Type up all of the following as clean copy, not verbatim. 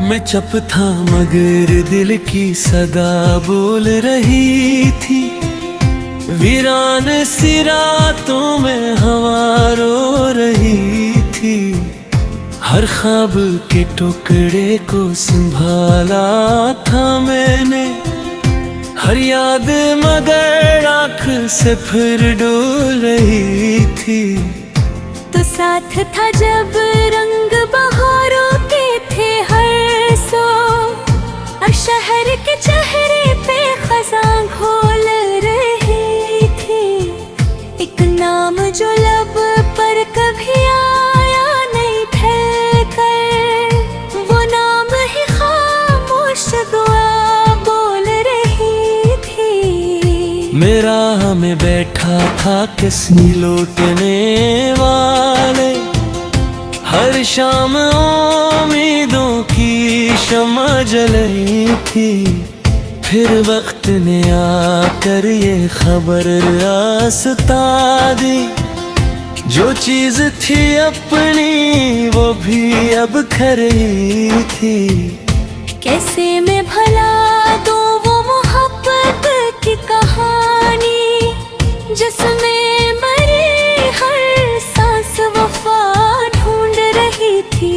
मैं चुप था मगर दिल की सदा बोल रही थी। वीरान सी रातों में हवा रो रही थी। हर ख्वाब के टुकड़े को संभाला था मैंने, हर याद मगर आँख से फिर डोल रही थी। तो साथ था जब रंग बहारों के थे हर सो, अब शहर के चेहरे पे खज़ां घोल रही थी। एक नाम जो लब पर कभी आया नहीं ठहर, वो नाम ही खामोश दुआ बोल रही थी। मेरा हमें बैठा था किसी लौटने वाले, हर शाम उम्मीदों की शम्मा जल रही थी। फिर वक्त ने आकर ये खबर रास्ता दी, जो चीज थी अपनी वो भी अब खरी थी। कैसे मैं भला दूं वो मोहब्बत की कहानी, जिसमें मरी हर सांस वफा ढूंढ रही थी।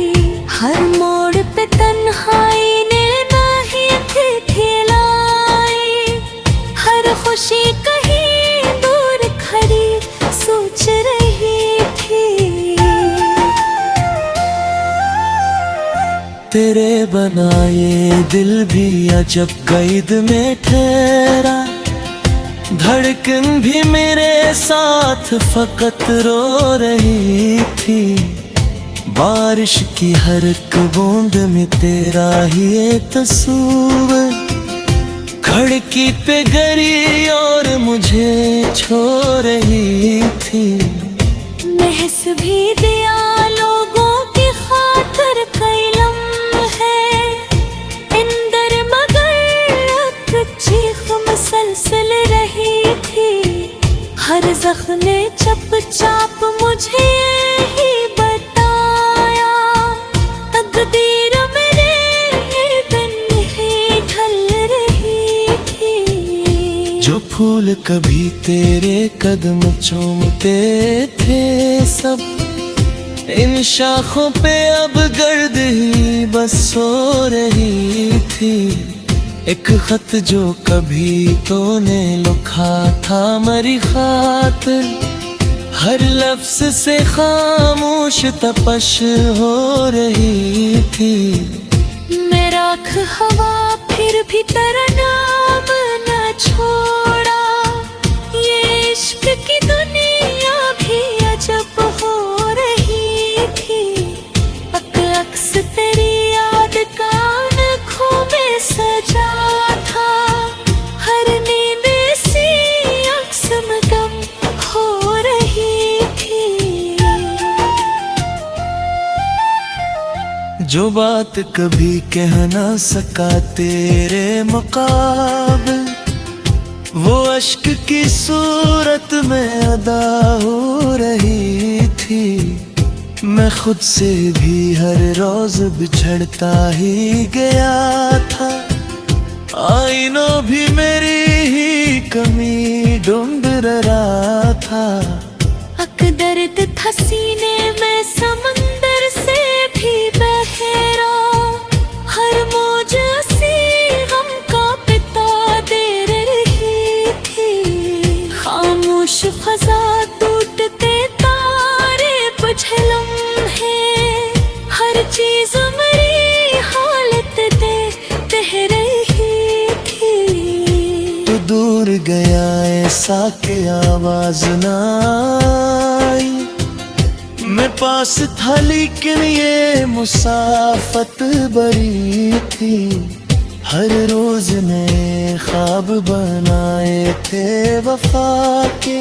हर मोड़ पे तन्हाई ने नहीं थी खिलाई, हर खुशी कहीं दूर खड़ी सोच रही थी। तेरे बनाए दिल भी अजब कैद में ठहरा, धड़कन भी मेरे साथ फकत रो रही थी। बारिश की हर एक बूंद में तेरा ही एक तस्वीर खिड़की पे गिरी और मुझे छो रही थी। महस भी दिया लोगों की खातिर कई लम्हे, इंदर मगर चीख मसलसल रही थी। हर जख्म चप चाप मुझे ही बताया, तकदीर मेरे दिन ही ढल रही थी। जो फूल कभी तेरे कदम चूमते थे सब, इन शाखों पे अब गर्द ही बस सो रही थी। एक खत जो कभी तूने लिखा था मेरी खातिर, हर लफ्ज से खामोश तपश हो रही थी। मैं राख हवा फिर भी तेरा नाम न छोड़ा, ये इश्क की दुनिया भी अजब हो रही थी। अक्स तेरी याद का आँखों में सजा था, हर नींद सी अक्स में गम हो रही थी। जो बात कभी कह ना सका तेरे मुकाबले, वो अश्क की सूरत में अदा हो रही थी। मैं खुद से भी हर रोज बिछड़ता ही गया था, आईनों भी मेरी ही कमी ढूंढ रहा था। दर्द था सीने में समंदर से भी बहरा, हर मौज सी गम का पिता दे रही थी। खामोश फजा टूटते तारे बुझे लम्हे, हर चीज मेरी हालत देख रही थी। तो दूर गया ऐसा कि आवाज ना आई, मैं पास था लेकिन ये मुसाफत बड़ी थी। हर रोज नए ख्वाब बनाए थे वफा के,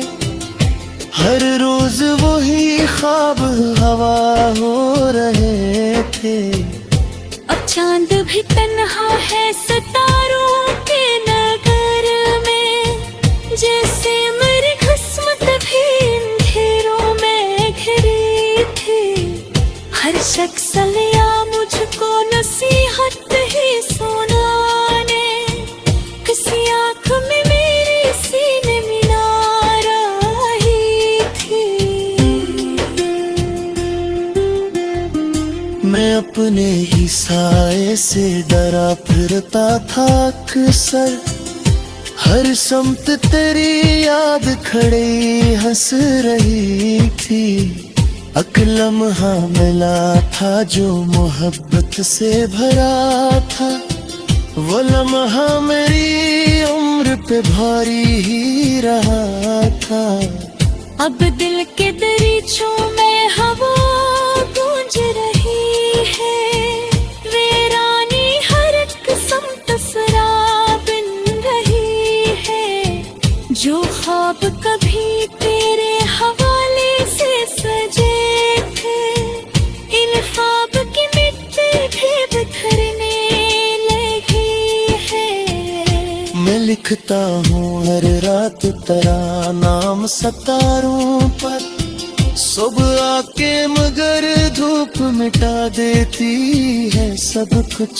हर रोज वही ख्वाब हवा हो रहे थे। अब चांद भी तन्हा है सितारों के नगर में, जैसे मेरी किस्मत भी अंधेरों में घिरी थी। हर शख्स लिया मुझको नसीहत से डरा फिरता था अक्सर, हर समत तेरी याद खड़ी हंस रही थी। अकलम्हा मिला था जो मोहब्बत से भरा था, वो लम्हा मेरी उम्र पे भारी ही रहा था। अब दिल के दरीचों में हवा गूंज रही है, वीरानी हर एक समत शराब बिन रही है। जो ख्वाब कभी तेरे हवाले से सजे थे, इन ख्वाब की मिट्टी भी बिखरने लगी है। मैं लिखता हूँ हर रात तेरा नाम सितारों पर, सुबह आके मगर धूप मिटा देती है सब कुछ।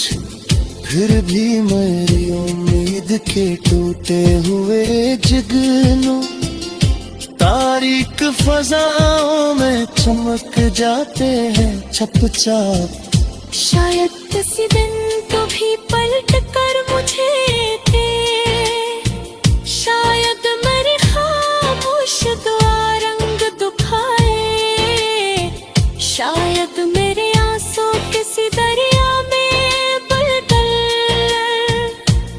फिर भी मेरी उम्मीद के टूटे हुए जुगनू तारीक फजाओं में चमक जाते हैं चुपचाप। शायद किसी दिन तो भी पलट कर मुझे दे, शायद मेरी खामोश दुआ रंग दुखाए, शायद मेरे आंसू किसी दरिया में बदल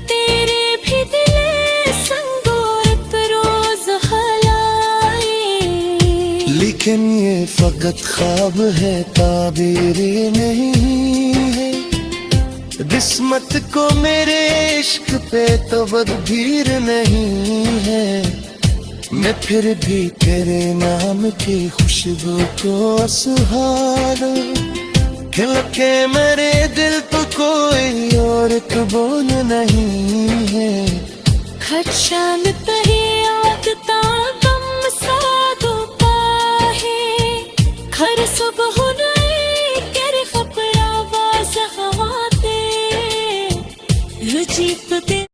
तेरे भी दिले संगोरत रोज हलाए। लेकिन ये फकत ख्वाब है, ताबीरी नहीं है। किस्मत को मेरे इश्क पे तो बदबीर नहीं है। मैं फिर भी तेरे नाम की खुशबू को सुहाना, खिल के मेरे दिल पे कोई और कबूल नहीं है। हर शाम